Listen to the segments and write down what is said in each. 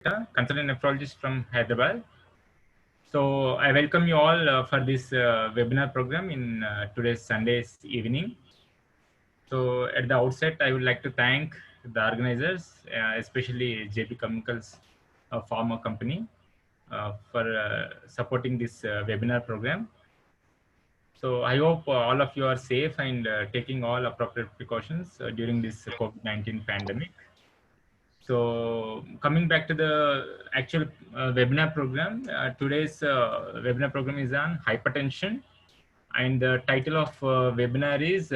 Consultant nephrologist from Hyderabad. So I welcome you all for this webinar program in today's Sunday's evening. So at the outset, I would like to thank the organizers, especially JP Chemicals Pharma Company, for supporting this webinar program. So I hope all of you are safe and taking all appropriate precautions during this COVID-19 pandemic. So coming back to the actual webinar program, today's webinar program is on hypertension, and the title of webinar is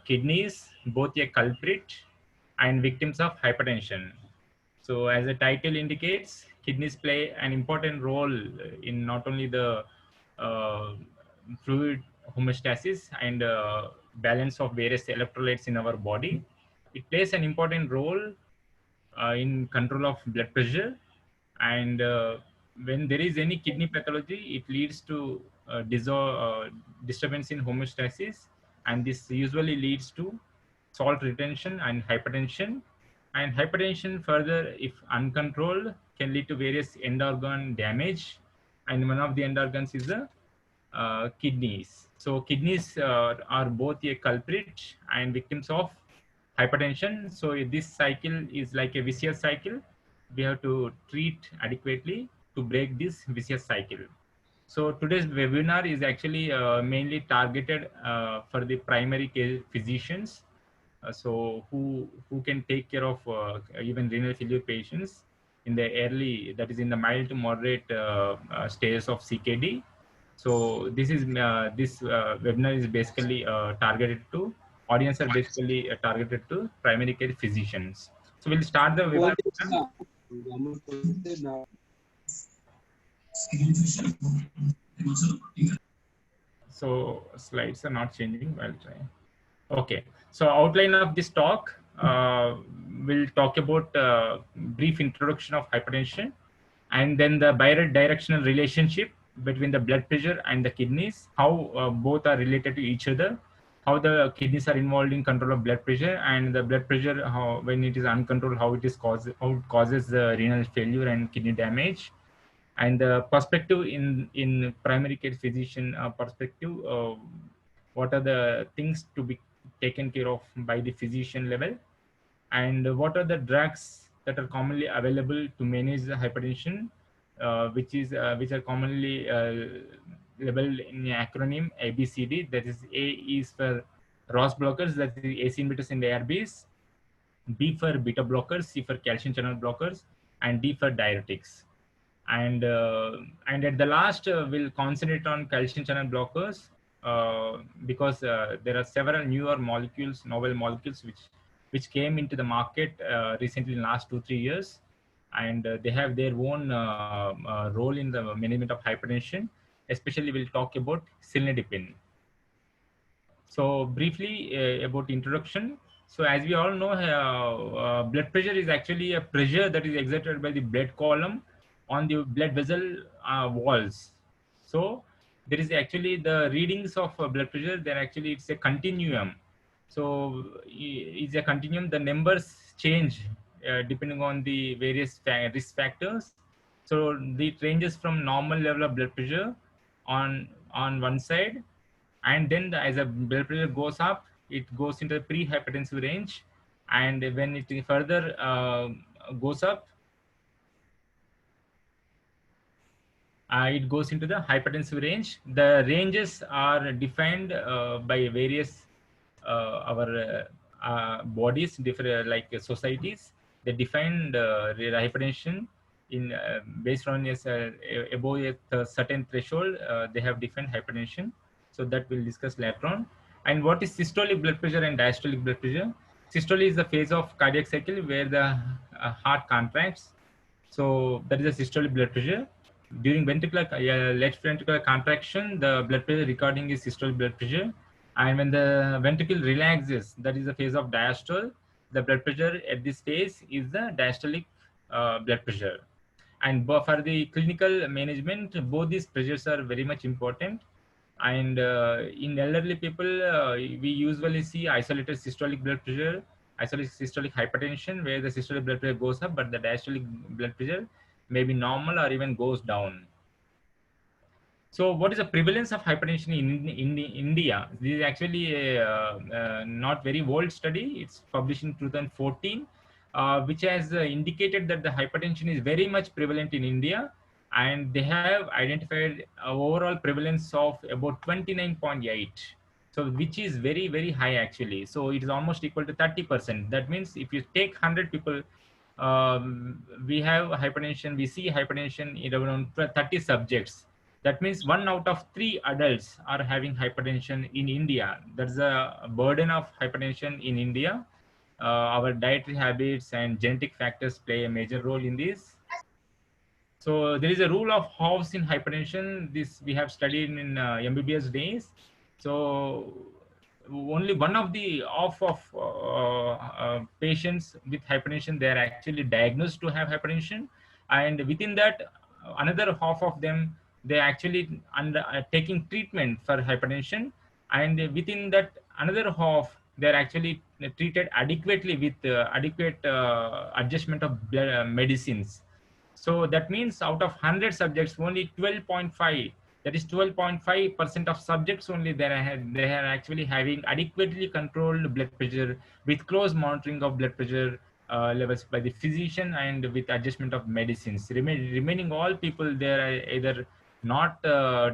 Kidneys, Both a Culprit and Victims of Hypertension. So as the title indicates, kidneys play an important role in not only the uh, fluid homeostasis and balance of various electrolytes in our body. It plays an important role in control of blood pressure, and when there is any kidney pathology, it leads to disturbance in homeostasis, and this usually leads to salt retention and hypertension. And hypertension further, if uncontrolled, can lead to various end organ damage, and one of the end organs is the kidneys. So kidneys are both a culprit and victims of hypertension. So this cycle is like a vicious cycle. We have to treat adequately to break this vicious cycle. So today's webinar is actually mainly targeted for the primary care physicians, so who can take care of even renal failure patients in the early, that is in the mild to moderate stages of CKD. So this webinar is basically targeted to audience are basically targeted to primary care physicians. So we'll start the webinar. So slides are not changing. I'll try. Okay. So outline of this talk, we'll talk about brief introduction of hypertension, and then the bidirectional relationship between the blood pressure and the kidneys, how both are related to each other, how the kidneys are involved in control of blood pressure, and the blood pressure, how when it is uncontrolled, how it causes the renal failure and kidney damage, and the perspective in primary care physician perspective, what are the things to be taken care of by the physician level, and what are the drugs that are commonly available to manage the hypertension, which are commonly labeled in the acronym ABCD. That is, A is for ROS blockers, that is ACE inhibitors in the ARBs, B for beta blockers, C for calcium channel blockers, and D for diuretics. And at the last, we'll concentrate on calcium channel blockers, because there are several newer molecules, novel molecules, which came into the market recently in the last 2-3 years, and they have their own role in the management of hypertension. Especially, we'll talk about cilnidipine. So briefly about introduction. So as we all know, blood pressure is actually a pressure that is exerted by the blood column on the blood vessel walls. So there is actually the readings of blood pressure. Then actually it's a continuum. So it's a continuum. The numbers change depending on the various risk factors. So it ranges from normal level of blood pressure on one side, and then as the blood pressure goes up, it goes into the pre-hypertensive range, and when it further goes up, it goes into the hypertensive range. The ranges are defined by various our bodies, different like societies. They define the hypertension in based on above a certain threshold. They have defined hypertension. So that we'll discuss later on. And what is systolic blood pressure and diastolic blood pressure? Systole is the phase of cardiac cycle where the heart contracts. So that is a systolic blood pressure. During ventricular left ventricular contraction, the blood pressure recording is systolic blood pressure. And when the ventricle relaxes, that is the phase of diastole, the blood pressure at this phase is the diastolic blood pressure. And for the clinical management, both these pressures are very much important. And in elderly people, we usually see isolated systolic blood pressure, isolated systolic hypertension, where the systolic blood pressure goes up, but the diastolic blood pressure maybe normal or even goes down. So what is the prevalence of hypertension in India? This is actually a not very old study. It's published in 2014, which has indicated that the hypertension is very much prevalent in India, and they have identified overall prevalence of about 29.8. So which is very, very high actually. So it is almost equal to 30%. That means if you take 100 people, we have hypertension, we see hypertension in around 30 subjects. That means 1 out of 3 adults are having hypertension in India. That's a burden of hypertension in India. Our dietary habits and genetic factors play a major role in this. So there is a rule of Hawes in hypertension. This we have studied in MBBS days. So only one of the patients with hypertension, they are actually diagnosed to have hypertension, and within that, another half of them, they actually taking treatment for hypertension, and within that another half, they are actually treated adequately with adequate adjustment of blood, medicines. So that means out of 100 subjects, only 12.5, that is 12.5% of subjects only, they are actually having adequately controlled blood pressure with close monitoring of blood pressure levels by the physician and with adjustment of medicines. Remaining all people, they are either not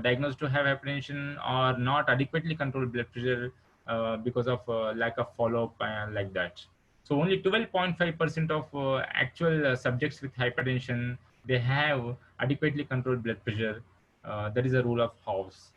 diagnosed to have hypertension or not adequately controlled blood pressure because of lack of follow-up like that. So only 12.5% of actual subjects with hypertension, they have adequately controlled blood pressure. That is a rule of Hawes.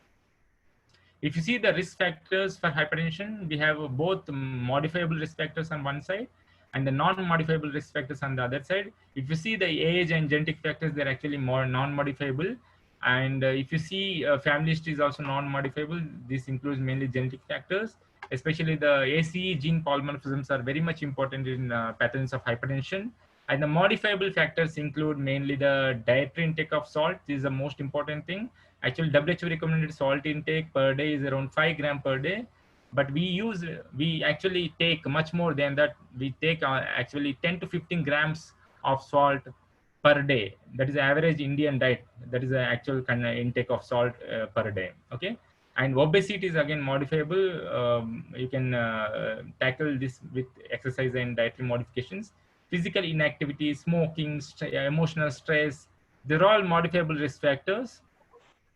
If you see the risk factors for hypertension, we have both modifiable risk factors on one side and the non-modifiable risk factors on the other side. If you see the age and genetic factors, they're actually more non-modifiable. And if you see family history is also non-modifiable, this includes mainly genetic factors, especially the ACE gene polymorphisms are very much important in patterns of hypertension. And the modifiable factors include mainly the dietary intake of salt. This is the most important thing. Actually, WHO recommended salt intake per day is around 5 grams per day, but we actually take much more than that. We take actually 10 to 15 grams of salt per day. That is the average Indian diet. That is the actual kind of intake of salt per day. Okay. And obesity is again modifiable. You can tackle this with exercise and dietary modifications. Physical inactivity, smoking, emotional stress, they're all modifiable risk factors.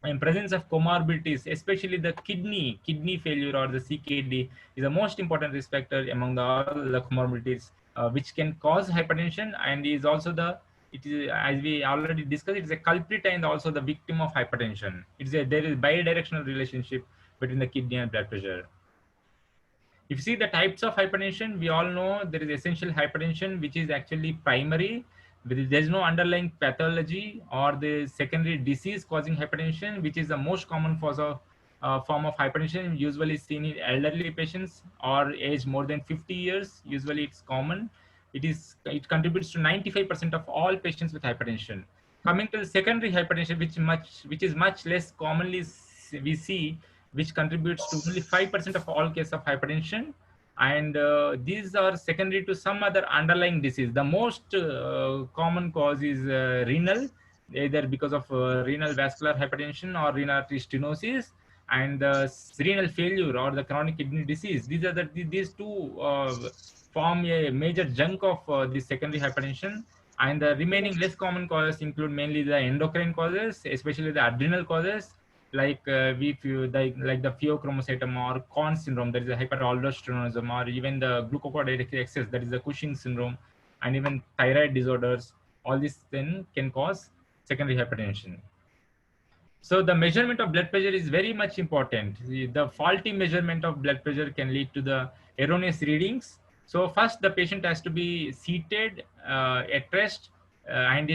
And presence of comorbidities, especially the kidney failure or the CKD, is the most important risk factor among all the comorbidities, which can cause hypertension, and is also it is, as we already discussed, it is a culprit and also the victim of hypertension. There is bidirectional relationship between the kidney and blood pressure. If you see the types of hypertension, we all know there is essential hypertension, which is actually primary. There is no underlying pathology or the secondary disease causing hypertension, which is the most common cause of form of hypertension, usually seen in elderly patients or age more than 50 years. Usually it's common. It contributes to 95% of all patients with hypertension. Coming to the secondary hypertension, which is much less commonly we see, which contributes to only 5% of all cases of hypertension. And these are secondary to some other underlying disease. The most common cause is renal, either because of renal vascular hypertension or renal artery stenosis, and renal failure or the chronic kidney disease. These two form a major chunk of the secondary hypertension. And the remaining less common causes include mainly the endocrine causes, especially the adrenal causes, like like the pheochromocytoma or Conn syndrome, that is a hyperaldosteronism, or even the glucocorticoid excess, that is the Cushing syndrome, and even thyroid disorders. All these then can cause secondary hypertension. So the measurement of blood pressure is very much important. The faulty measurement of blood pressure can lead to the erroneous readings. So first, the patient has to be seated at rest and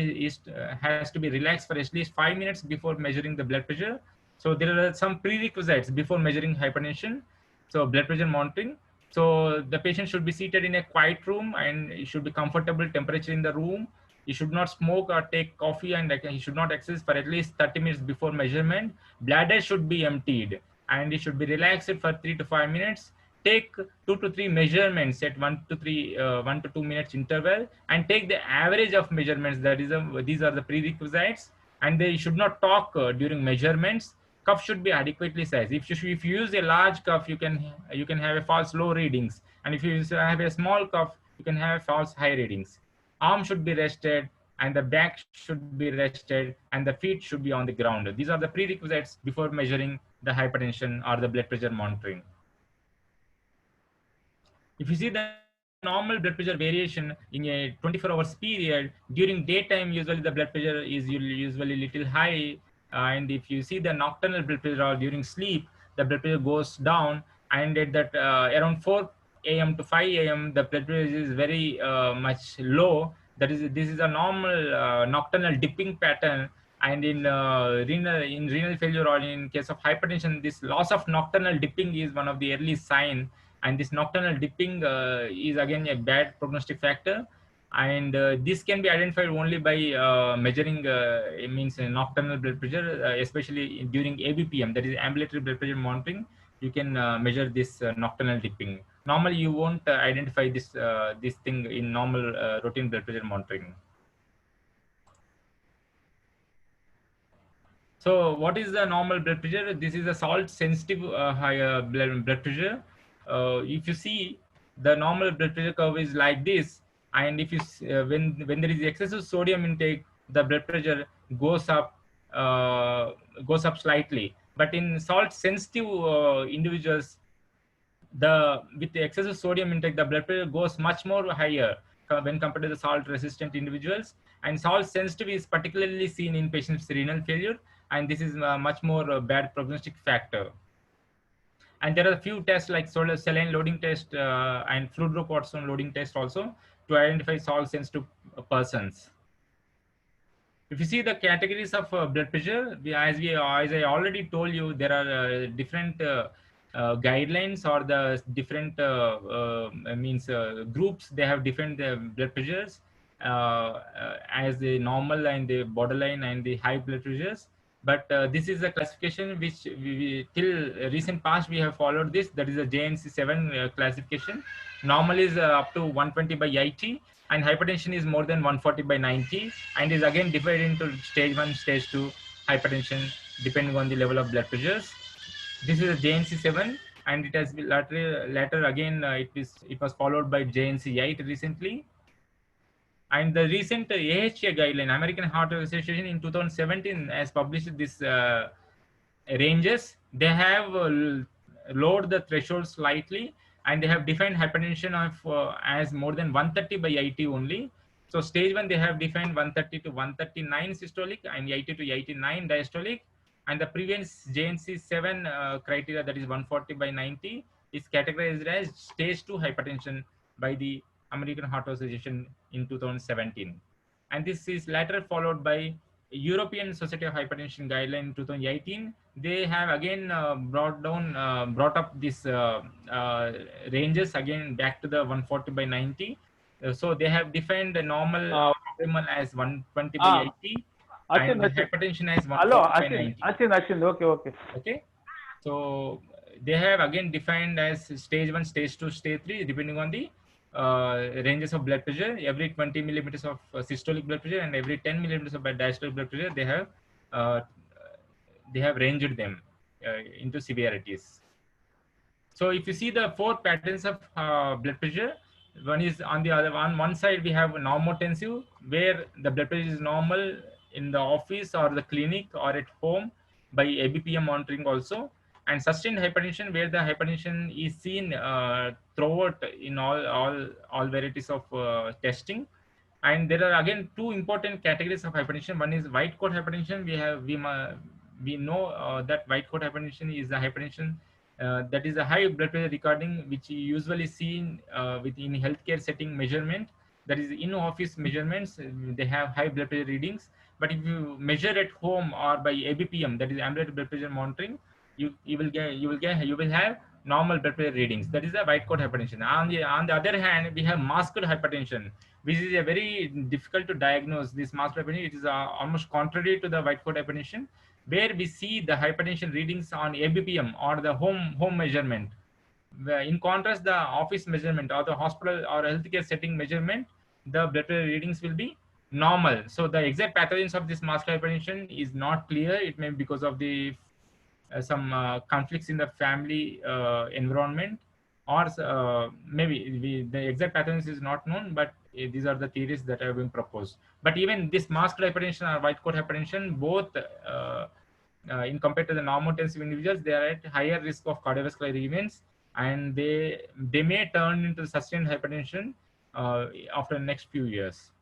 has to be relaxed for at least 5 minutes before measuring the blood pressure. So there are some prerequisites before measuring hypertension. So blood pressure monitoring. So the patient should be seated in a quiet room, and it should be comfortable temperature in the room. He should not smoke or take coffee, and he should not exercise for at least 30 minutes before measurement. Bladder should be emptied, and he should be relaxed for 3 to 5 minutes. take 2 to 3 measurements at 1 to 2 minutes interval, and take the average of measurements. That is these are the prerequisites, and they should not talk during measurements. Cuff should be adequately sized. If you use a large cuff, you can have a false low readings, and if you have a small cuff, you can have false high readings. Arm should be rested, and the back should be rested, and the feet should be on the ground. These are the prerequisites before measuring the hypertension or the blood pressure monitoring. If you see the normal blood pressure variation in a 24 hours period, during daytime, usually the blood pressure is usually little high. And if you see the nocturnal blood pressure or during sleep, the blood pressure goes down. And at that around 4 a.m. to 5 a.m., the blood pressure is very much low. This is a normal nocturnal dipping pattern. And in renal failure or in case of hypertension, this loss of nocturnal dipping is one of the early sign. And this nocturnal dipping is again a bad prognostic factor, and this can be identified only by measuring it means nocturnal blood pressure, especially during ABPM, that is ambulatory blood pressure monitoring. You can measure this nocturnal dipping. Normally you won't identify this thing in normal routine blood pressure monitoring. So what is the normal blood pressure? This is a salt sensitive high blood pressure. If you see, the normal blood pressure curve is like this, and if you when there is excessive sodium intake, the blood pressure goes up slightly. But in salt sensitive individuals, with the excessive sodium intake, the blood pressure goes much more higher when compared to the salt resistant individuals. And salt sensitive is particularly seen in patients with renal failure, and this is much more bad prognostic factor. And there are a few tests like saline loading test and fludrocortisone loading test also to identify salt sensitive persons. If you see the categories of blood pressure, as I already told you, there are different guidelines, or the different groups. They have different blood pressures as the normal and the borderline and the high blood pressures. But this is a classification which till recent past we have followed this. That is a JNC7 classification. Normal is up to 120 by 80, and hypertension is more than 140 by 90, and is again divided into stage 1, stage 2 hypertension depending on the level of blood pressures. This is a JNC7, and it has been later again it was followed by JNC8 recently. And the recent AHA guideline, American Heart Association, in 2017 has published this ranges. They have lowered the threshold slightly, and they have defined hypertension of as more than 130 by 80 only. So stage 1, they have defined 130 to 139 systolic and 80 to 89 diastolic. And the previous JNC7 criteria, that is 140 by 90, is categorized as stage 2 hypertension by the American Heart Association in 2017. And this is later followed by European Society of Hypertension guideline in 2018. They have again brought up this ranges again back to the 140 by 90. So they have defined the normal as 120 by 80, and hypertension as 140 by 90. Achin, okay. Okay. So they have again defined as stage 1, stage 2, stage 3, depending on the ranges of blood pressure. Every 20 millimeters of systolic blood pressure and every 10 millimeters of diastolic blood pressure, they have ranged them into severities. So if you see the 4 patterns of blood pressure, one is on the other one side we have normotensive, where the blood pressure is normal in the office or the clinic or at home by ABPM monitoring also. And sustained hypertension, where the hypertension is seen throughout in all varieties of testing. And there are again 2 important categories of hypertension. One is white coat hypertension. We know that white coat hypertension is the hypertension that is a high blood pressure recording, which is usually seen within healthcare setting measurement. That is in office measurements, they have high blood pressure readings. But if you measure at home or by ABPM, that is ambulatory blood pressure monitoring, you will have normal blood pressure readings. That is a white coat hypertension. On the other hand, we have masked hypertension, which is a very difficult to diagnose. This masked hypertension, it is almost contrary to the white coat hypertension, where we see the hypertension readings on ABPM or the home measurement. In contrast, the office measurement or the hospital or healthcare setting measurement, the blood pressure readings will be normal. So the exact pathogens of this muscular hypertension is not clear. It may be because of the some conflicts in the family environment, or maybe the exact pathogens is not known, but these are the theories that have been proposed. But even this muscular hypertension or white coat hypertension, both in compared to the normotensive individuals, they are at higher risk of cardiovascular events, and they may turn into sustained hypertension after the next few years.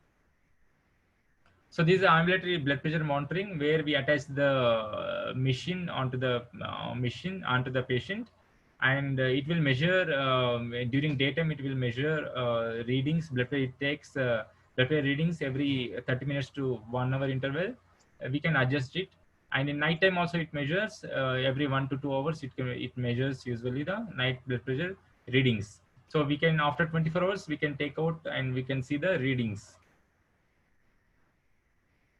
So this is ambulatory blood pressure monitoring, where we attach the machine onto the patient, and it will measure during daytime. It will measure readings, blood pressure. It takes blood pressure readings every 30 minutes to 1 hour interval. We can adjust it, and in night time also it measures every 1 to 2 hours. It measures usually the night blood pressure readings. So we can, after 24 hours, we can take out and we can see the readings.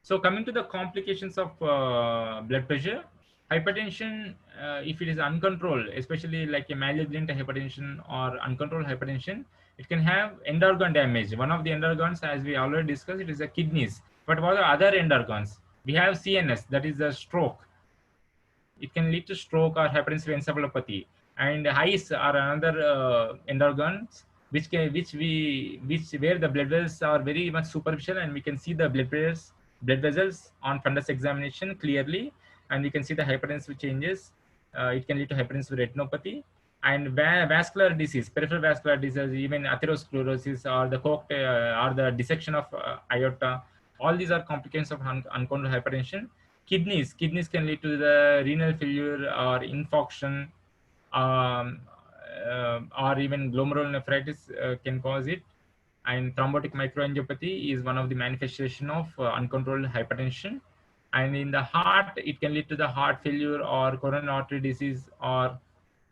So coming to the complications of blood pressure, hypertension, if it is uncontrolled, especially like a malignant hypertension or uncontrolled hypertension, it can have end organ damage. One of the end organs, as we already discussed, it is the kidneys. But what are other end organs? We have CNS, that is the stroke. It can lead to stroke or hypertensive encephalopathy. And eyes are another end organs where the blood vessels are very much superficial, and we can see the blood vessels on fundus examination clearly, and we can see the hypertensive changes. It can lead to hypertensive retinopathy and vascular disease, peripheral vascular disease, even atherosclerosis or the dissection of aorta. All these are complications of uncontrolled hypertension. Kidneys can lead to the renal failure or infarction, um, or even glomerulonephritis can cause it. And thrombotic microangiopathy is one of the manifestation of uncontrolled hypertension. And in the heart, it can lead to the heart failure or coronary artery disease, or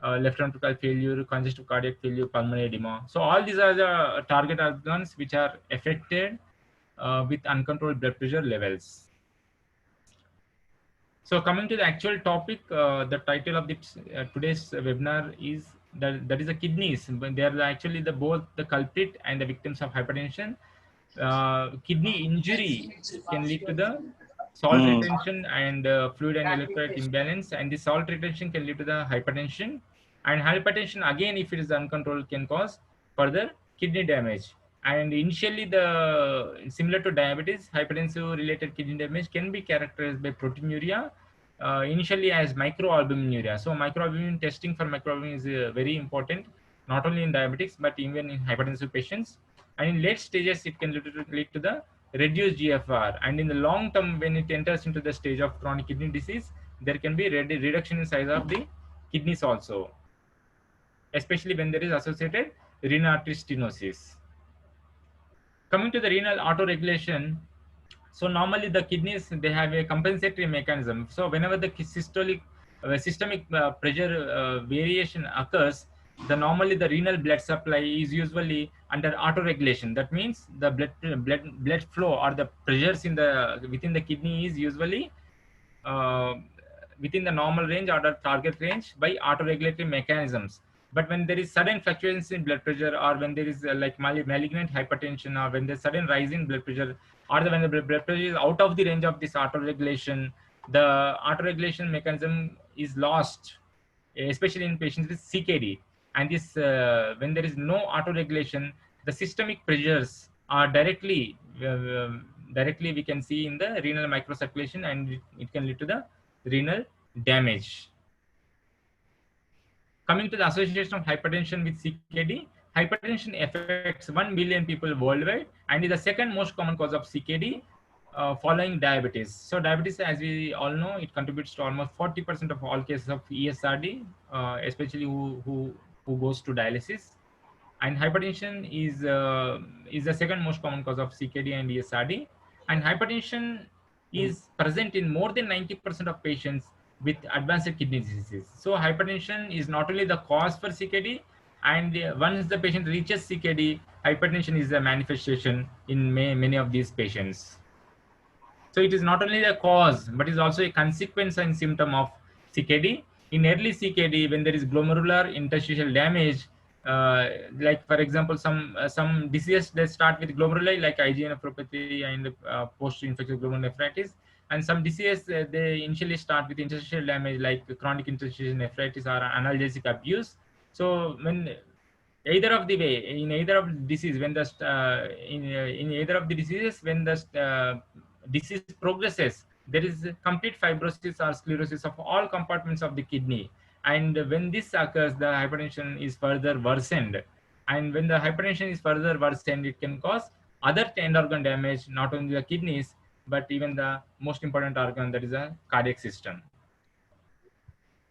left ventricular failure, congestive cardiac failure, pulmonary edema. So all these are the target organs which are affected with uncontrolled blood pressure levels. So coming to the actual topic, the title of today's webinar is that is the kidneys. They are actually both the culprit and the victims of hypertension. Kidney injury can lead to the salt retention and fluid and electrolyte imbalance, and the salt retention can lead to the hypertension. And hypertension, again, if it is uncontrolled, can cause further kidney damage. And initially, similar to diabetes, hypertensive related kidney damage can be characterized by proteinuria, initially as microalbuminuria. So microalbumin testing for microalbumin is very important, not only in diabetics, but even in hypertensive patients. And in late stages, it can lead to the reduced GFR. And in the long term, when it enters into the stage of chronic kidney disease, there can be reduction in size of the kidneys also, especially when there is associated renal artery stenosis. Coming to the renal autoregulation, so normally the kidneys, they have a compensatory mechanism. So whenever the systemic pressure variation occurs, normally the renal blood supply is usually under autoregulation. That means the blood flow or the pressures within the kidney is usually uh, within the normal range or the target range by autoregulatory mechanisms. But when there is sudden fluctuations in blood pressure, or when there is like malignant hypertension, or when there's sudden rise in blood pressure, or when the blood pressure is out of the range of this autoregulation, the autoregulation mechanism is lost, especially in patients with CKD. And this, when there is no autoregulation, the systemic pressures are directly we can see in the renal microcirculation, and it can lead to the renal damage. Coming to the association of hypertension with CKD, hypertension affects 1 billion people worldwide and is the second most common cause of CKD, following diabetes. So diabetes, as we all know, it contributes to almost 40% of all cases of ESRD, especially who goes to dialysis. And hypertension is the second most common cause of CKD and ESRD. And hypertension is present in more than 90% of patients with advanced kidney disease. So hypertension is not only the cause for CKD, and once the patient reaches CKD, hypertension is a manifestation in many of these patients. So it is not only the cause, but is also a consequence and symptom of CKD. in early CKD, when there is glomerular interstitial damage, like for example, some diseases they start with glomeruli like IgA nephropathy and post-infectious glomerulonephritis, and some diseases they initially start with interstitial damage like chronic interstitial nephritis or analgesic abuse. So when either of the way in either of the disease when the in either of the diseases when the disease progresses, there is complete fibrosis or sclerosis of all compartments of the kidney, and when this occurs the hypertension is further worsened, and when the hypertension is further worsened it can cause other end organ damage, not only the kidneys but even the most important organ, that is a cardiac system.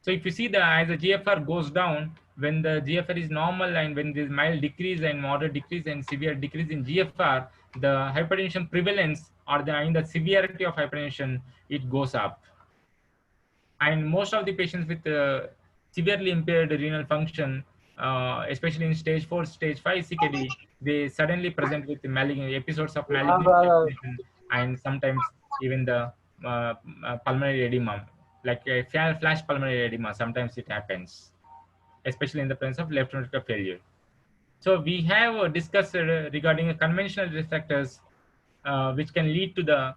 So if you see the as the GFR goes down, when the GFR is normal and when there is mild decrease and moderate decrease and severe decrease in GFR, the hypertension prevalence or the in the severity of hypertension it goes up. And most of the patients with severely impaired renal function, especially in stage 4, stage 5 CKD, they suddenly present with malignant episodes of malignant hypertension and sometimes even the pulmonary edema, like a flash pulmonary edema. Sometimes it happens, especially in the presence of left ventricular failure. So we have discussed regarding conventional risk factors which can lead to the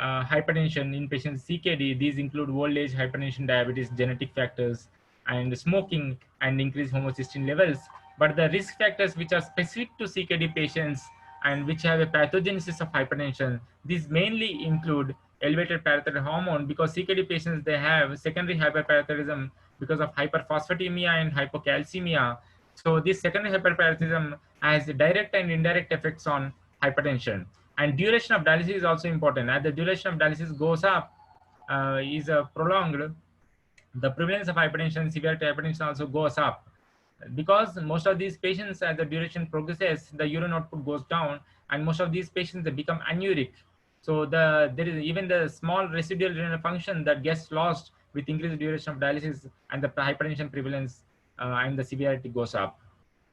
hypertension in patients CKD. These include old age, hypertension, diabetes, genetic factors, and smoking and increased homocysteine levels. But the risk factors which are specific to CKD patients and which have a pathogenesis of hypertension, these mainly include elevated parathyroid hormone, because CKD patients they have secondary hyperparathyroidism because of hyperphosphatemia and hypocalcemia. So this secondary hyperparathyroidism has direct and indirect effects on hypertension. And duration of dialysis is also important. As the duration of dialysis goes up, is prolonged, the prevalence of hypertension, severity of hypertension also goes up, because most of these patients as the duration progresses the urine output goes down, and most of these patients they become anuric. So there is even the small residual renal function that gets lost with increased duration of dialysis, and the hypertension prevalence and the severity goes up.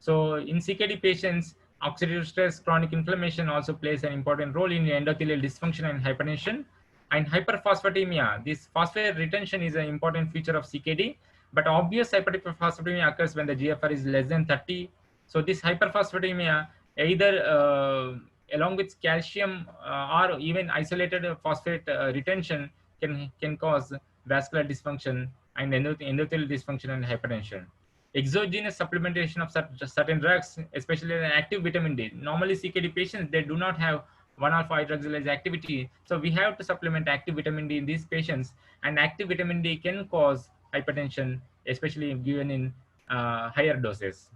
So in CKD patients, oxidative stress, chronic inflammation also plays an important role in endothelial dysfunction and hypertension. And hyperphosphatemia, this phosphate retention is an important feature of CKD, but obvious hyperphosphatemia occurs when the GFR is less than 30. So this hyperphosphatemia either along with calcium or even isolated phosphate retention can cause vascular dysfunction and endothelial dysfunction and hypertension. Exogenous supplementation of certain drugs, especially active vitamin D. Normally, CKD patients they do not have 1-alpha hydroxylase activity, so we have to supplement active vitamin D in these patients. And active vitamin D can cause hypertension, especially given in higher doses.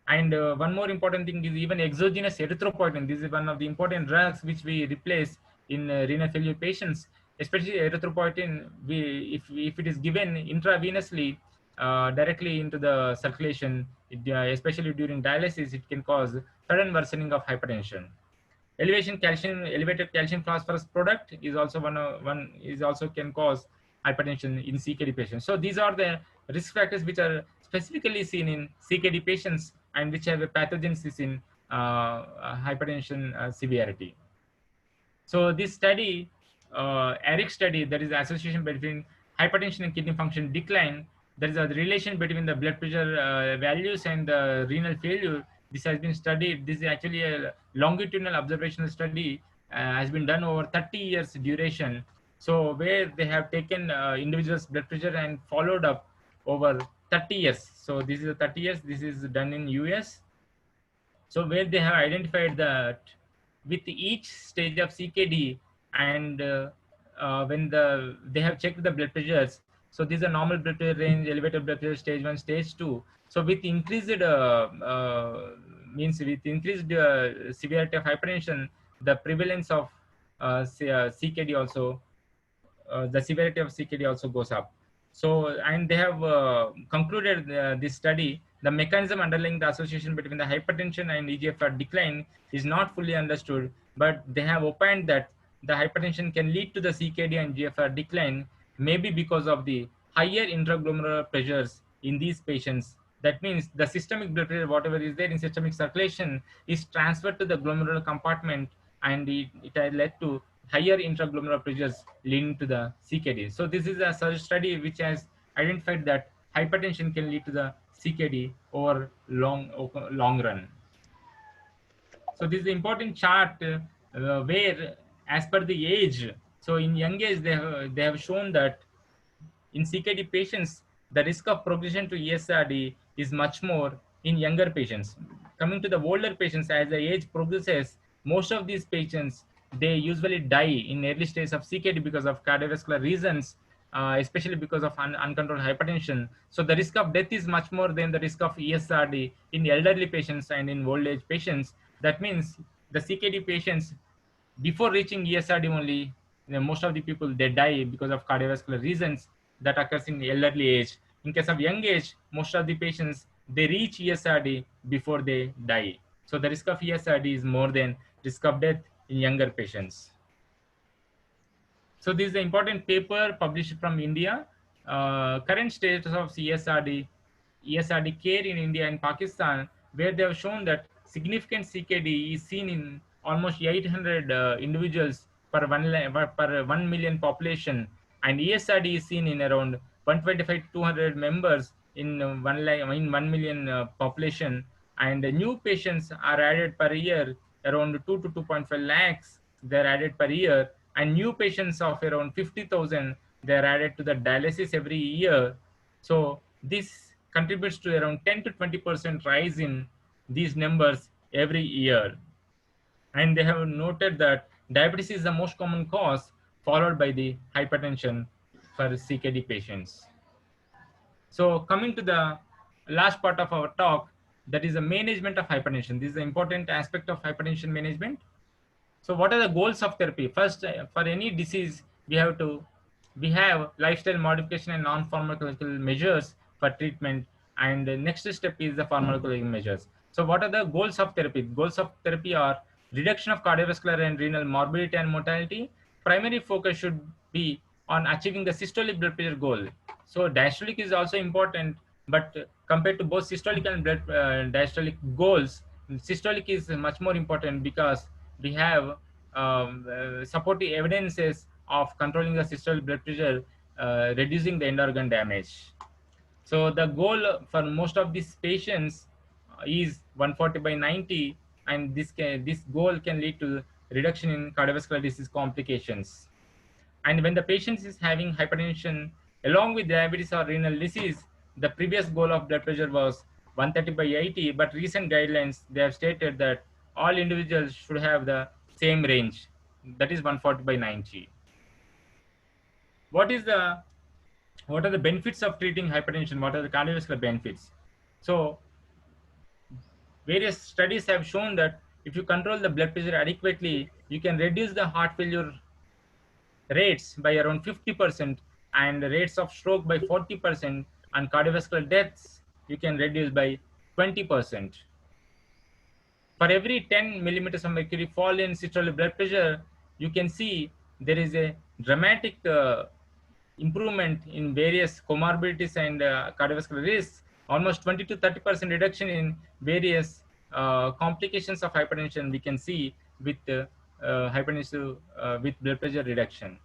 And one more important thing is even exogenous erythropoietin. This is one of the important drugs which we replace in renal failure patients, especially erythropoietin. If it is given intravenously directly into the circulation, especially during dialysis, it can cause sudden worsening of hypertension. Elevated calcium phosphorus product is also one is also can cause hypertension in CKD patients. So these are the risk factors which are specifically seen in CKD patients and which have a pathogenesis in hypertension severity. So this study, ERIC study, that is the association between hypertension and kidney function decline. There is a relation between the blood pressure values and the renal failure. This has been studied. This is actually a longitudinal observational study, has been done over 30 years duration. So where they have taken individuals' blood pressure and followed up over 30 years. So this is 30 years. This is done in US. So where they have identified that with each stage of CKD and when they have checked the blood pressures. So these are normal blood pressure range, elevated blood pressure stage 1, stage 2. So with increased means with increased severity of hypertension, the prevalence of CKD also the severity of CKD also goes up. So, and they have concluded this study, the mechanism underlying the association between the hypertension and EGFR decline is not fully understood, but they have opined that the hypertension can lead to the CKD and GFR decline, maybe because of the higher intraglomerular pressures in these patients. That means the systemic blood pressure, whatever is there in systemic circulation, is transferred to the glomerular compartment, and it has led to higher intraglomerular pressures leading to the CKD. So this is a study which has identified that hypertension can lead to the CKD over long run. So this is the important chart where, as per the age, so in young age they have shown that in CKD patients, the risk of progression to ESRD is much more in younger patients. Coming to the older patients, as the age progresses, most of these patients, they usually die in early stages of CKD because of cardiovascular reasons, especially because of uncontrolled hypertension. So the risk of death is much more than the risk of ESRD in elderly patients and in old age patients. That means the CKD patients, before reaching ESRD only, most of the people, they die because of cardiovascular reasons that occurs in elderly age. In case of young age, most of the patients, they reach ESRD before they die. So the risk of ESRD is more than risk of death in younger patients. So this is an important paper published from India. Current status of ESRD care in India and Pakistan, where they have shown that significant CKD is seen in almost 800 individuals per 1 million population, and ESRD is seen in around 125 to 200 members in 1 million population, and new patients are added per year around 2 to 2.5 lakhs. They're added per year, and new patients of around 50,000, they're added to the dialysis every year. So this contributes to around 10 to 20% rise in these numbers every year. And they have noted that diabetes is the most common cause, followed by the hypertension for CKD patients. So coming to the last part of our talk, that is the management of hypertension. This is an important aspect of hypertension management. So what are the goals of therapy? First, for any disease, we have lifestyle modification and non-pharmacological measures for treatment, and the next step is the pharmacological measures. So what are the goals of therapy? Goals of therapy are reduction of cardiovascular and renal morbidity and mortality. Primary focus should be on achieving the systolic blood pressure goal. So diastolic is also important, but compared to both systolic and diastolic goals, systolic is much more important because we have supportive evidences of controlling the systolic blood pressure, reducing the end organ damage. So the goal for most of these patients is 140/90, and this goal can lead to reduction in cardiovascular disease complications. And when the patient is having hypertension along with diabetes or renal disease, the previous goal of blood pressure was 130/80, but recent guidelines, they have stated that all individuals should have the same range, that is 140/90. What is the what are the benefits of treating hypertension? What are the cardiovascular benefits? So various studies have shown that if you control the blood pressure adequately, you can reduce the heart failure rates by around 50%, and the rates of stroke by 40%, and cardiovascular deaths you can reduce by 20%. For every 10 millimeters of mercury fall in systolic blood pressure, you can see there is a dramatic improvement in various comorbidities and cardiovascular risks, almost 20 to 30% reduction in various complications of hypertension we can see with hypertension with blood pressure reduction.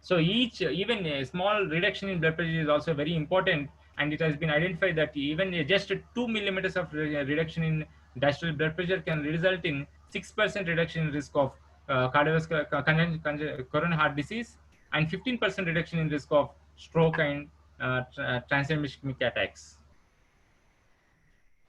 So even a small reduction in blood pressure is also very important, and it has been identified that even just 2 millimeters of reduction in diastolic blood pressure can result in 6% reduction in risk of cardiovascular coronary heart disease, and 15% reduction in risk of stroke and transient ischemic attacks.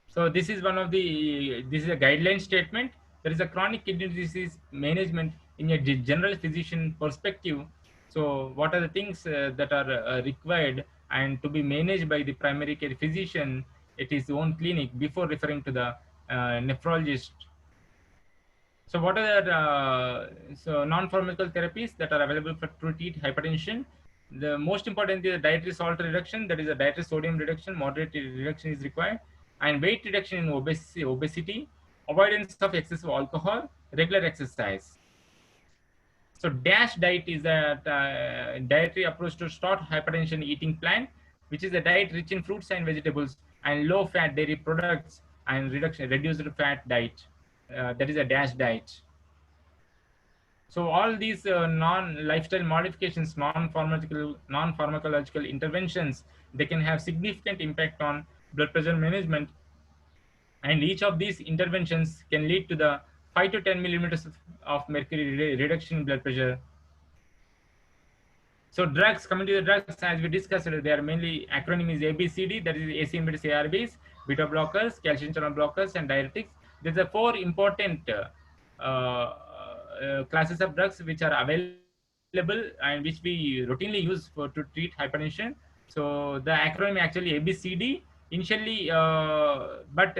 So this is this is a guideline statement. There is a chronic kidney disease management in a general physician perspective. So what are the things that are required and to be managed by the primary care physician at his own clinic before referring to the nephrologist? So what are the non-pharmacological therapies that are available to treat hypertension? The most important is dietary salt reduction, that is a dietary sodium reduction, moderate reduction is required, and weight reduction in obesity, avoidance of excessive alcohol, regular exercise. So DASH diet is a dietary approach to start hypertension eating plan, which is a diet rich in fruits and vegetables and low fat dairy products and reduced fat diet. That is a DASH diet. So all these non-lifestyle modifications, non-pharmacological interventions, they can have significant impact on blood pressure management, and each of these interventions can lead to the 5 to 10 millimeters of mercury reduction in blood pressure. So drugs, coming to the drugs, as we discussed, they are mainly, acronym is ABCD, that is AC inhibitors, ARBs, beta blockers, calcium channel blockers, and diuretics. There's a four important classes of drugs which are available and which we routinely use to treat hypertension. So the acronym actually ABCD. Initially, but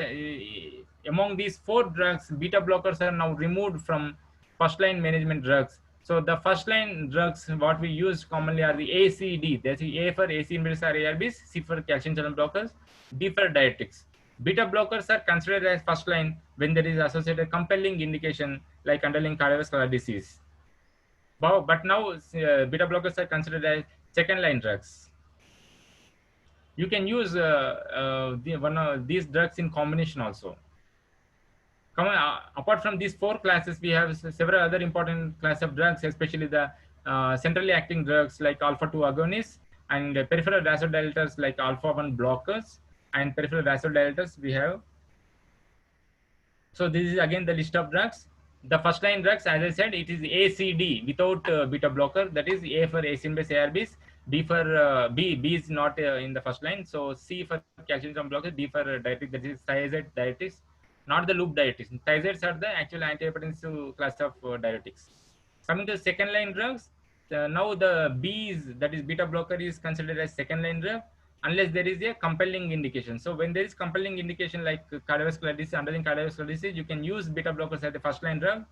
among these four drugs, beta blockers are now removed from first line management drugs. So the first line drugs what we use commonly are the ACD. That's A for AC inhibitors or ARBs, C for calcium channel blockers, D for diuretics. Beta blockers are considered as first line when there is associated compelling indication like underlying cardiovascular disease. But now beta blockers are considered as second line drugs. You can use one of these drugs in combination also. Apart from these four classes, we have several other important class of drugs, especially the centrally acting drugs like alpha 2 agonists and peripheral vasodilators like alpha 1 blockers and peripheral vasodilators we have. So this is again the list of drugs. The first line drugs, as I said, it is ACD without beta blocker. That is A for asin base ARBs, B for B is not in the first line. So C for calcium channel blocker, D for diuretic, that is thiazide diuretics, not the loop diuretics. Thiazides are the actual antihypertensive class of diuretics. Coming to second line drugs, now the B's, that is beta blocker, is considered as second line drug unless there is a compelling indication. So when there is compelling indication like cardiovascular disease, underlying cardiovascular disease, you can use beta blockers as the first line drug.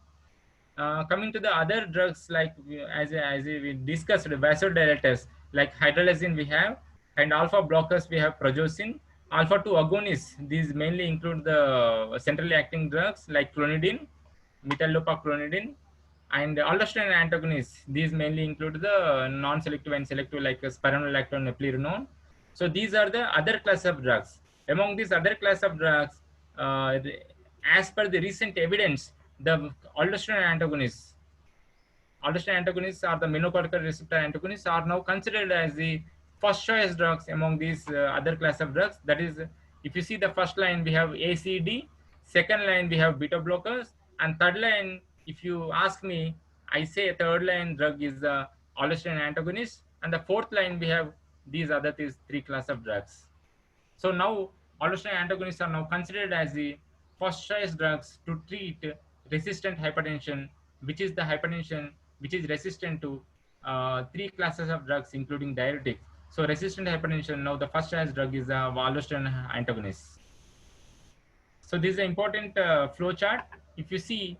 Coming to the other drugs, like as we discussed, vasodilators like hydralazine we have, and alpha blockers we have prazosin. Alpha 2 agonists, these mainly include the centrally acting drugs like clonidine, methyl-lopaclonidine, and aldosterone antagonists. These mainly include the non-selective and selective like spironolactone, eplerenone. So these are the other class of drugs. Among these other class of drugs, as per the recent evidence, the aldosterone antagonists, are the mineralocorticoid receptor antagonists, are now considered as the first choice drugs among these other class of drugs. That is, if you see the first line, we have ACD, second line we have beta blockers, and third line, if you ask me, I say third line drug is the aldosterone antagonist, and the fourth line we have these other three class of drugs. So now aldosterone antagonists are now considered as the first choice drugs to treat resistant hypertension, which is the hypertension which is resistant to three classes of drugs, including diuretics. So resistant hypertension, now the first choice drug is the aldosterone antagonist. So this is an important flow chart. If you see,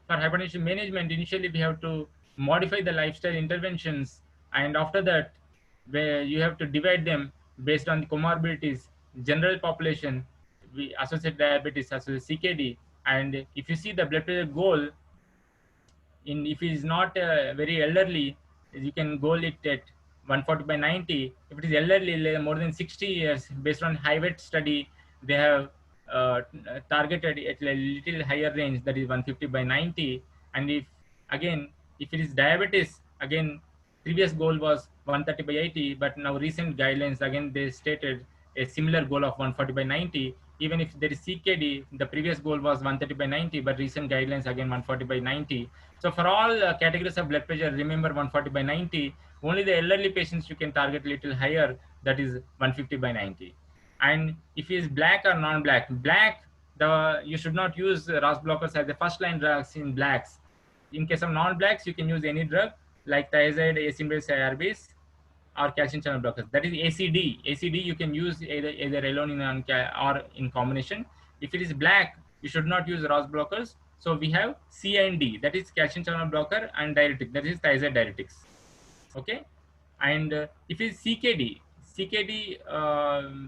for hypertension management, initially we have to modify the lifestyle interventions, and after that, where you have to divide them based on the comorbidities, general population, we associate diabetes, associate CKD, and if you see the blood pressure goal, in if it is not very elderly, you can goal it at 140 by 90. If it is elderly, more than 60 years, based on HIVET study, they have targeted at a little higher range, that is 150 by 90. And if again, if it is diabetes, again, previous goal was 130 by 80, but now recent guidelines, again, they stated a similar goal of 140 by 90. Even if there is CKD, the previous goal was 130 by 90, but recent guidelines again 140 by 90. So for all categories of blood pressure, remember 140 by 90. Only the elderly patients you can target a little higher, that is 150 by 90. And if it is black or non-black, black, you should not use RAS blockers as the first line drugs in blacks. In case of non-blacks, you can use any drug like thiazide, asin-based ARBs, or calcium channel blockers. That is ACD. ACD you can use either alone or in combination. If it is black, you should not use RAS blockers. So we have C and D, that is calcium channel blocker, and diuretic, that is thiazide diuretics. Okay, and if it is CKD,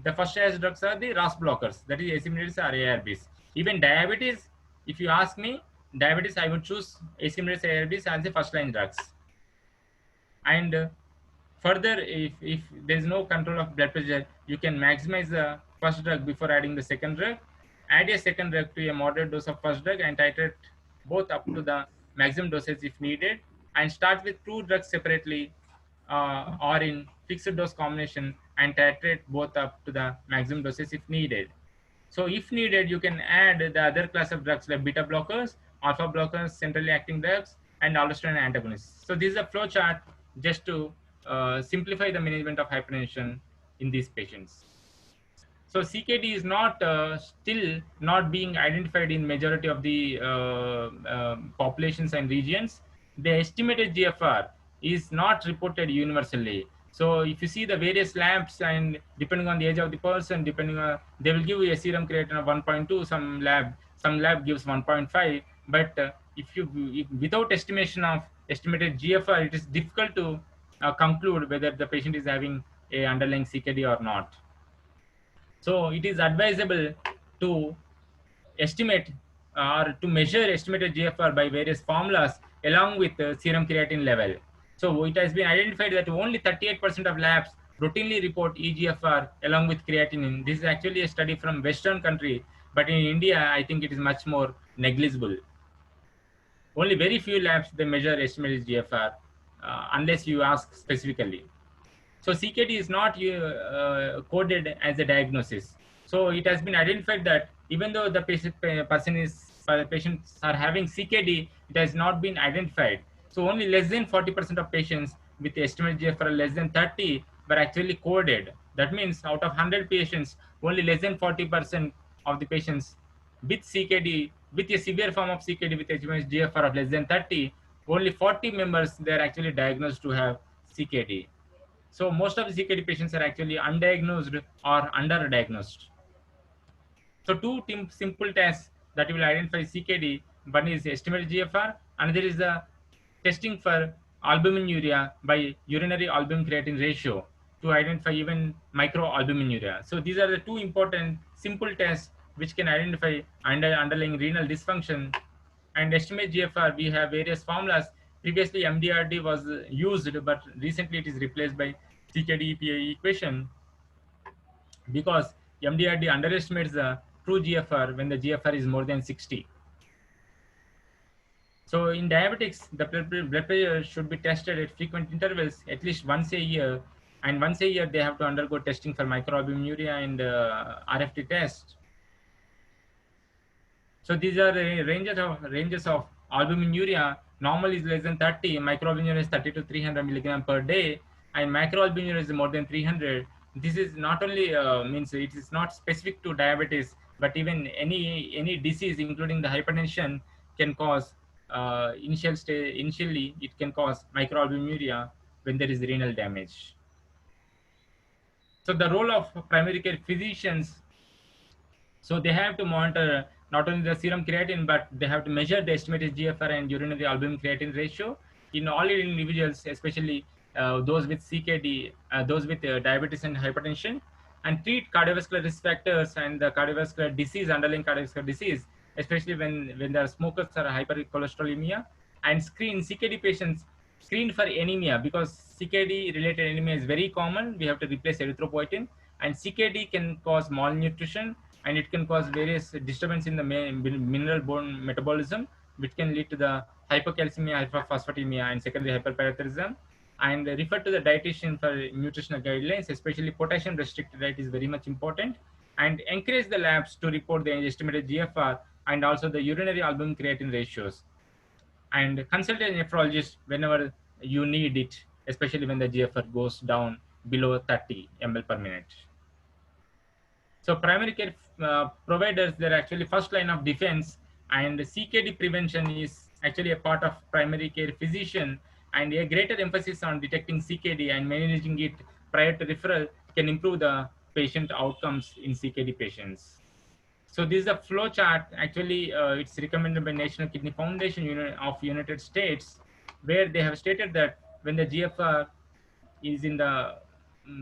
the first choice drugs are the RAS blockers, that is asciminidase or ARBs. Even diabetes, if you ask me, diabetes, I would choose asciminidase ARBs as the first line drugs. And further, if there is no control of blood pressure, you can maximize the first drug before adding the second drug. Add a second drug to a moderate dose of first drug and titrate both up to the maximum dosage if needed, and start with two drugs separately or in fixed dose combination and titrate both up to the maximum dosage if needed. So if needed, you can add the other class of drugs like beta blockers, alpha blockers, centrally acting drugs, and aldosterone antagonists. So this is a flow chart just to simplify the management of hypertension in these patients. So CKD is not still not being identified in majority of the populations and regions. The estimated GFR is not reported universally. So if you see the various labs and depending on the age of the person, depending on, they will give you a serum creatinine of 1.2. Some lab gives 1.5. But if without estimation of estimated GFR, it is difficult to conclude whether the patient is having a underlying CKD or not. So it is advisable to estimate or to measure estimated GFR by various formulas along with serum creatine level. So it has been identified that only 38% of labs routinely report eGFR along with creatinine. This is actually a study from Western country, but in India, I think it is much more negligible. Only very few labs they measure estimated GFR unless you ask specifically. So CKD is not coded as a diagnosis. So it has been identified that even though the patients are having CKD, it has not been identified. So only less than 40% of patients with estimated GFR less than 30 were actually coded. That means out of 100 patients, only less than 40% of the patients with CKD, with a severe form of CKD with estimated GFR of less than 30, only 40 members they are actually diagnosed to have CKD. So most of the CKD patients are actually undiagnosed or underdiagnosed. So two simple tests that will identify CKD. One is estimated GFR, another is the testing for albuminuria by urinary albumin creatine ratio to identify even microalbuminuria. So these are the two important simple tests which can identify underlying renal dysfunction. And estimate GFR, we have various formulas. Previously, MDRD was used, but recently it is replaced by CKD EPA equation because MDRD underestimates the true GFR when the GFR is more than 60. So in diabetics, the blood pressure should be tested at frequent intervals, at least once a year. And once a year, they have to undergo testing for microalbuminuria and RFT test. So these are the ranges of albuminuria. Normal is less than 30. Microalbuminuria is 30 to 300 milligram per day, and macroalbuminuria is more than 300. This is not only means it is not specific to diabetes, but even any disease, including the hypertension, can cause initially it can cause microalbuminuria when there is renal damage. So the role of primary care physicians, so they have to monitor not only the serum creatine, but they have to measure the estimated GFR and urinary albumin creatine ratio in all individuals, especially those with CKD, those with diabetes and hypertension, and treat cardiovascular risk factors and the cardiovascular disease, underlying cardiovascular disease, especially when there are smokers or hypercholesterolemia, and screen CKD patients screened for anemia because CKD related anemia is very common. We have to replace erythropoietin, and CKD can cause malnutrition and it can cause various disturbance in the mineral bone metabolism, which can lead to the hypocalcemia, hyperphosphatemia, and secondary hyperparathyroidism. And refer to the dietitian for nutritional guidelines, especially potassium restricted diet is very much important. And encourage the labs to report the estimated GFR and also the urinary albumin creatine ratios. And consult a nephrologist whenever you need it, especially when the GFR goes down below 30 ml per minute. So primary care providers, they're actually first line of defense, and CKD prevention is actually a part of primary care physician, and a greater emphasis on detecting CKD and managing it prior to referral can improve the patient outcomes in CKD patients. So this is a flow chart. Actually, it's recommended by National Kidney Foundation of United States, where they have stated that when the GFR is in the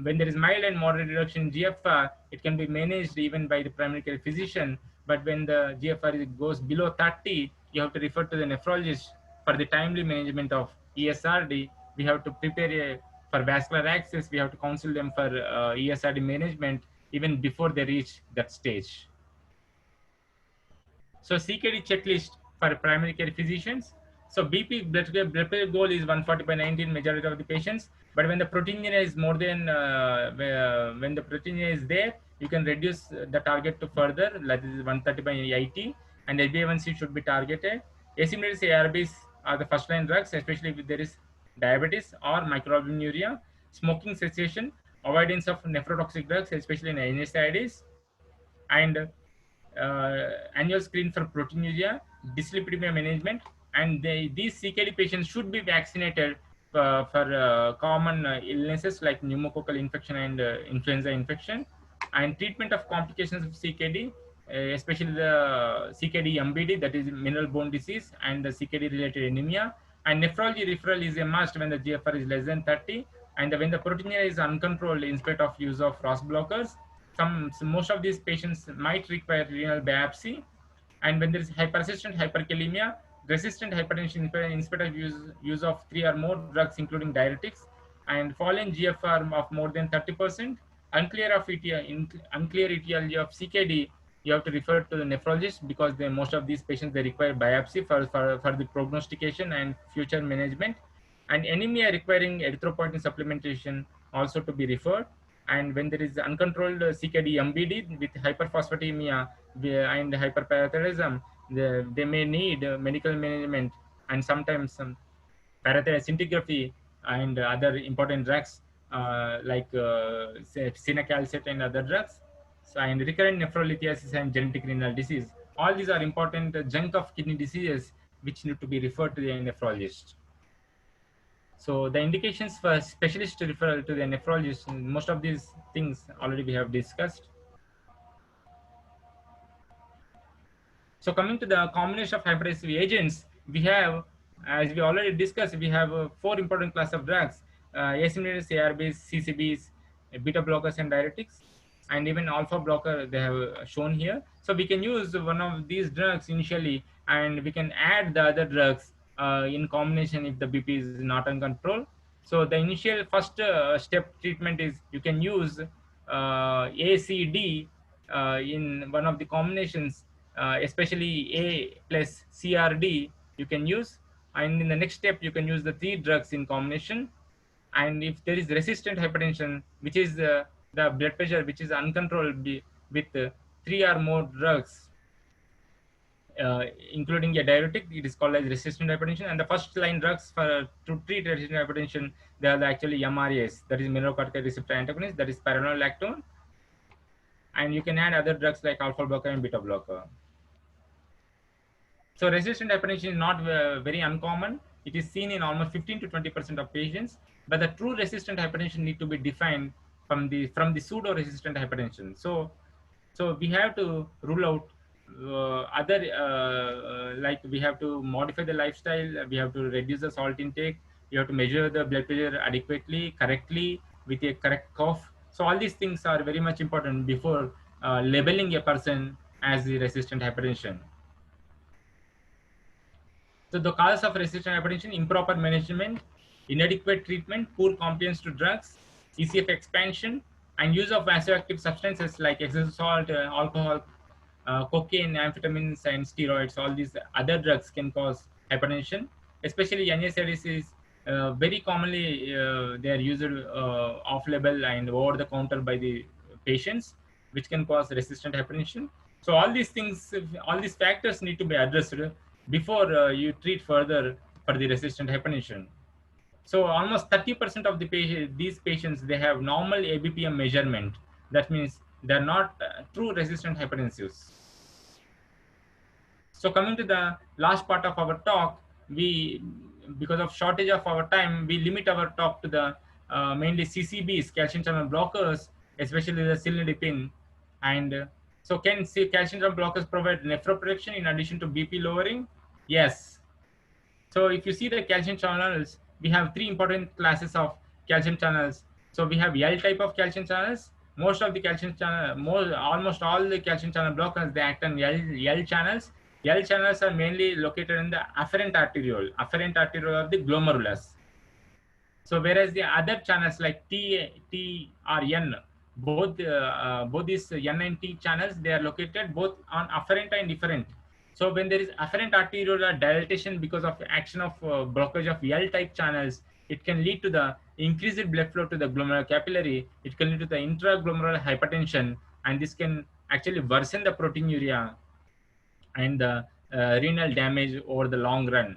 when there is mild and moderate reduction in GFR, it can be managed even by the primary care physician. But when the GFR goes below 30, you have to refer to the nephrologist for the timely management of ESRD. We have to prepare for vascular access. We have to counsel them for ESRD management even before they reach that stage. So CKD checklist for primary care physicians. So BP blood pressure goal is 140/90 in majority of the patients. But when the proteinuria is more than when the proteinuria is there, you can reduce the target to further, that is 130/80, and HbA1c should be targeted. Asciminib ARBs are the first line drugs, especially if there is diabetes or microalbuminuria, smoking cessation, avoidance of nephrotoxic drugs, especially in NSAIDs, and annual screen for proteinuria, dyslipidemia management, and these CKD patients should be vaccinated for common illnesses like pneumococcal infection and influenza infection, and treatment of complications of CKD, especially the CKD MBD, that is mineral bone disease, and the CKD related anemia. And nephrology referral is a must when the GFR is less than 30, and when the proteinuria is uncontrolled in spite of use of ROS blockers. Most of these patients might require renal biopsy. And when there is hypersistent hyperkalemia, resistant hypertension in spite of use of 3 or more drugs, including diuretics, and falling GFR of more than 30%, unclear etiology of CKD, you have to refer to the nephrologist, because most of these patients, they require biopsy for the prognostication and future management. And anemia requiring erythropoietin supplementation also to be referred. And when there is uncontrolled CKD MBD with hyperphosphatemia and hyperparathyroidism, they may need medical management, and sometimes some parathyroid scintigraphy and other important drugs like cinacalcet and other drugs. So, and recurrent nephrolithiasis and genetic renal disease. All these are important junk of kidney diseases which need to be referred to the nephrologist. So the indications for specialist referral to the nephrologist, most of these things already we have discussed. So coming to the combination of hypertensive agents, we have, as we already discussed, we have 4 important class of drugs: asciminib, ARBs, CCBs, beta blockers, and diuretics, and even alpha blocker they have shown here. So we can use one of these drugs initially, and we can add the other drugs in combination if the BP is not in control. So the initial first step treatment is you can use ACD in one of the combinations, especially A plus CRD you can use. And in the next step, you can use the 3 drugs in combination. And if there is resistant hypertension, which is the blood pressure which is uncontrolled with 3 or more drugs, including a diuretic, it is called as resistant hypertension. And the first line drugs to treat resistant hypertension, they are actually MRAs, that is mineralocorticoid receptor antagonist, that is spironolactone. And you can add other drugs like alpha blocker and beta blocker. So resistant hypertension is not very uncommon. It is seen in almost 15 to 20% of patients, but the true resistant hypertension need to be defined from the pseudo resistant hypertension. So we have to rule out other like we have to modify the lifestyle, we have to reduce the salt intake, you have to measure the blood pressure adequately, correctly, with a correct cough. So all these things are very much important before labeling a person as the resistant hypertension. So the causes of resistant hypertension: improper management, inadequate treatment, poor compliance to drugs, ECF expansion, and use of vasoactive substances like excessive salt, alcohol, cocaine, amphetamines, and steroids. All these other drugs can cause hypertension, especially NSAIDs is very commonly they are used off-label and over-the-counter by the patients, which can cause resistant hypertension. So all these things, all these factors need to be addressed before you treat further for the resistant hypertension. So almost 30% of these patients, they have normal ABPM measurement. That means they're not true resistant hypertensives. So coming to the last part of our talk, because of shortage of our time, we limit our talk to the mainly CCBs, calcium channel blockers, especially the cilnidipine. And so can calcium channel blockers provide nephroprotection in addition to BP lowering? Yes. So if you see the calcium channels, we have 3 important classes of calcium channels. So we have L type of calcium channels. Most of the calcium channel, almost all the calcium channel blockers, they act on L channels. L channels are mainly located in the afferent arteriole of the glomerulus. So whereas the other channels like T or N, both these N and T channels, they are located both on afferent and efferent. So when there is afferent arteriolar dilatation because of action of blockage of L-type channels, it can lead to the increased blood flow to the glomerular capillary. It can lead to the intraglomerular hypertension, and this can actually worsen the proteinuria and the renal damage over the long run.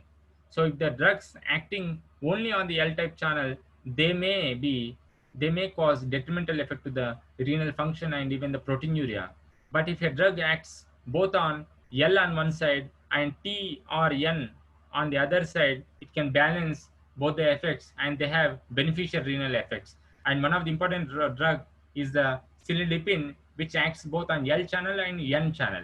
So if the drugs acting only on the L-type channel, they may cause detrimental effect to the renal function and even the proteinuria. But if a drug acts both on L on one side and T or N on the other side, it can balance both the effects and they have beneficial renal effects. And one of the important drug is the cilnidipine, which acts both on L channel and N channel.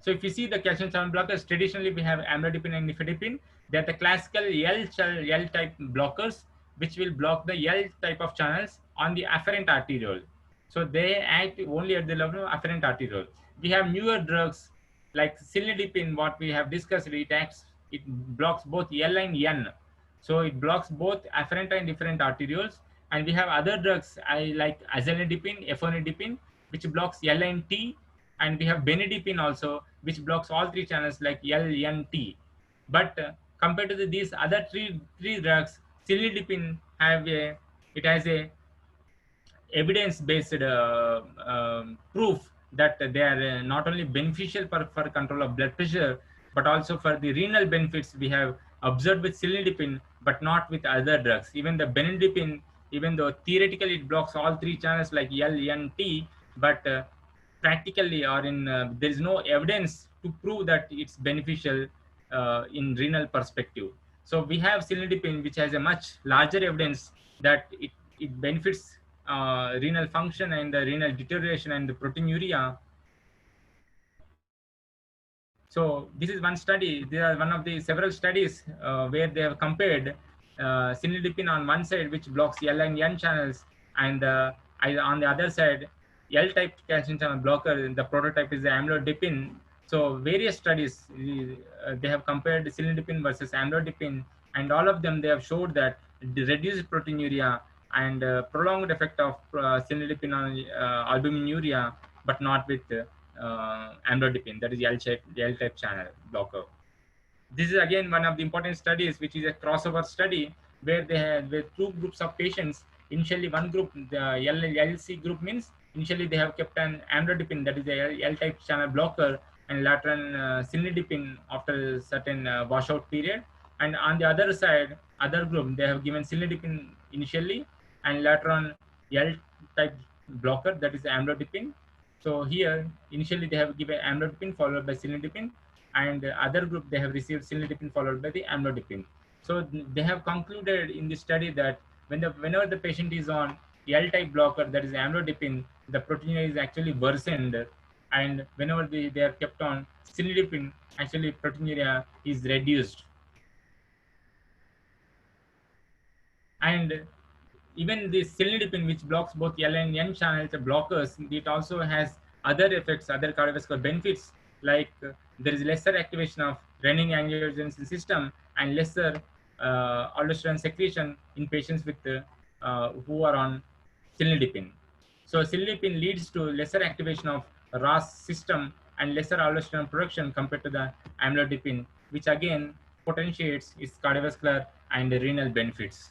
So if you see the calcium channel blockers, traditionally we have amlodipine and nifedipine. They are the classical L type blockers, which will block the L type of channels on the afferent arteriole. So they act only at the level of afferent arteriole. We have newer drugs like cilnidipine, what we have discussed, it blocks both L and N. So it blocks both afferent and efferent arterioles. And we have other drugs like azanidipine, effonidipine, which blocks L and T, and we have benidipine also, which blocks all three channels like L, N, T. But compared to these other three drugs, cilnidipine has a evidence-based proof that they are not only beneficial for control of blood pressure, but also for the renal benefits we have observed with cilnidipine, but not with other drugs. Even the benidipine, even though theoretically it blocks all three channels like L, N, T, but practically or in there is no evidence to prove that it's beneficial in renal perspective. So we have cilnidipine, which has a much larger evidence that it benefits renal function and the renal deterioration and the proteinuria. So this is one study. There are one of the several studies where they have compared cilnidipine on one side, which blocks L and N channels, and on the other side, L-type calcium channel blocker. The prototype is the amlodipine. So various studies they have compared cilnidipine versus amlodipine, and all of them they have showed that the reduced proteinuria and prolonged effect of cilnidipine on albuminuria, but not with amlodipine, that is L-type channel blocker. This is again one of the important studies, which is a crossover study where they had with two groups of patients. Initially, one group, the LLC group, means initially they have kept an amlodipine, that is a L-type channel blocker, and later on cilnidipine after a certain washout period. And on the other side, other group, they have given cilnidipine initially, and later on L-type blocker, that is amlodipine. So here, initially they have given amlodipine followed by cilnidipine, and other group they have received cilnidipine followed by the amlodipine. So they have concluded in the study that whenever the patient is on L-type blocker, that is amlodipine, the proteinuria is actually worsened, and whenever they are kept on cilnidipine, actually proteinuria is reduced. And even the cilnidipine, which blocks both L and N channels, blockers, it also has other effects, other cardiovascular benefits, like there is lesser activation of renin-angiotensin system and lesser aldosterone secretion in patients with who are on cilnidipine. So cilnidipine leads to lesser activation of RAS system and lesser aldosterone production compared to the amlodipine, which again potentiates its cardiovascular and renal benefits.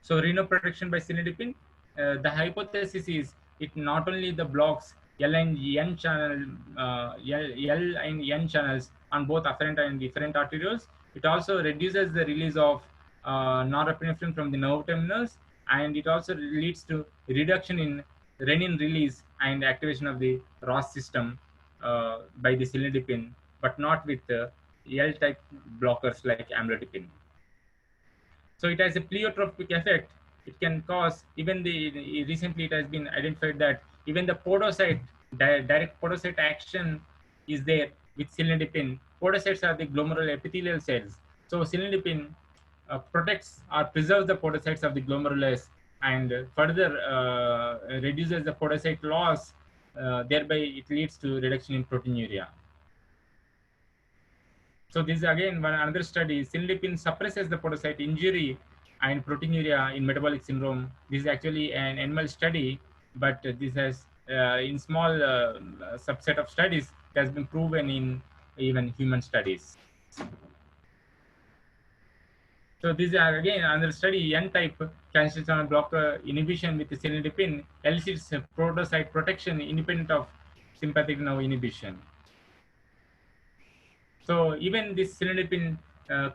So renal protection by cilnidipine, the hypothesis is it not only the blocks L and N channel, L and N channels on both afferent and efferent arterioles, it also reduces the release of norepinephrine from the nerve terminals, and it also leads to reduction in renin release and activation of the ROS system by the cilnidipine, but not with L-type blockers like amlodipine. So it has a pleiotropic effect. It can cause even recently it has been identified that even the podocyte, direct podocyte action is there with cilnidipine. Podocytes are the glomerular epithelial cells. So cilnidipine protects or preserves the podocytes of the glomerulus and further reduces the podocyte loss. Thereby, it leads to reduction in proteinuria. So this is again another study. Cilnidipine suppresses the podocyte injury and proteinuria in metabolic syndrome. This is actually an animal study, but this has in small subset of studies, It has been proven in even human studies. So these are again another study, N-type calcium channel blocker inhibition with cilnidipine elicits podocyte protection independent of sympathetic nerve inhibition. So even this cilnidipine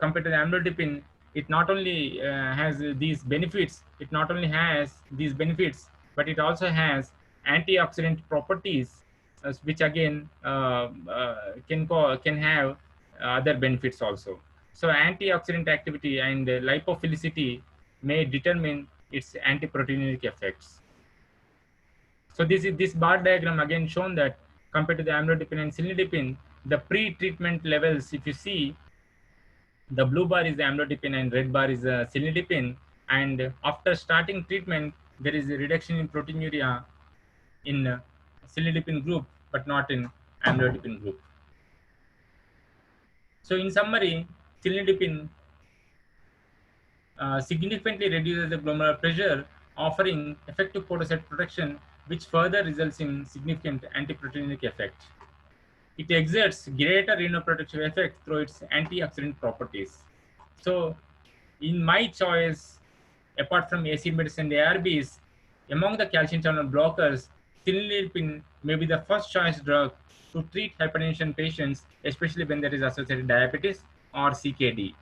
compared to the amlodipine, it not only has these benefits, but it also has antioxidant properties, which again can have other benefits also. So antioxidant activity and lipophilicity may determine its antiproteinuric effects. So this bar diagram again shown that compared to the amlodipine and cilnidipine, the pre-treatment levels, if you see, the blue bar is the amlodipine and red bar is the cilnidipine. And after starting treatment, there is a reduction in proteinuria in cilnidipine group, but not in amlodipine group. So in summary, cilnidipine significantly reduces the glomerular pressure, offering effective podocyte protection, which further results in significant antiproteinuric effect. It exerts greater renoprotective effect through its antioxidant properties. So, in my choice, apart from AC medicine and ARBs, among the calcium channel blockers, cilnidipine may be the first choice drug to treat hypertension patients, especially when there is associated diabetes or CKD,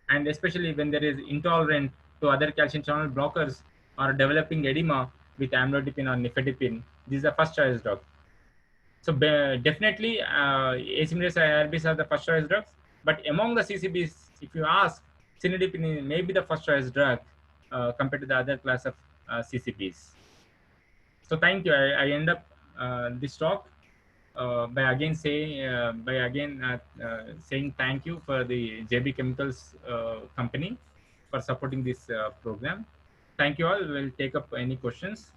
and especially when there is intolerant to other calcium channel blockers or developing edema with amlodipine or nifedipine. This is the first choice drug. So definitely, asymmetric IRBs are the first choice drugs. But among the CCBs, if you ask, cilnidipine may be the first choice drug compared to the other class of CCBs. So thank you. I end up this talk by again saying thank you for the JB Chemicals company for supporting this program. Thank you all. We'll take up any questions.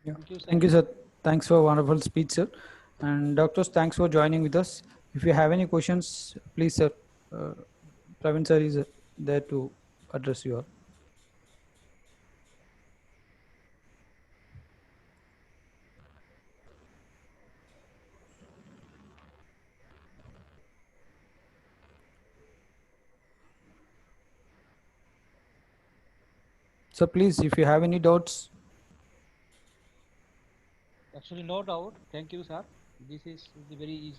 Yeah. Thank you, sir. Thanks for a wonderful speech, sir. And doctors, thanks for joining with us. If you have any questions, please, sir. Praveen sir is there to address you all. So please, if you have any doubts. Actually, no doubt. Thank you, sir. This is the very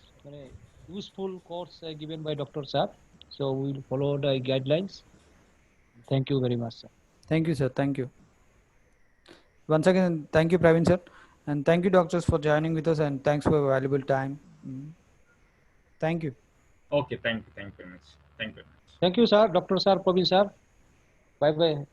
useful course given by Dr. Sir. So we will follow the guidelines. Thank you very much, sir. Thank you, sir. Thank you. Once again, thank you, Praveen sir. And thank you, doctors, for joining with us. And thanks for your valuable time. Thank you. Okay, thank you. Thank you very much. Thank you very much. Thank you, sir. Dr. Sir, Praveen sir. Bye bye.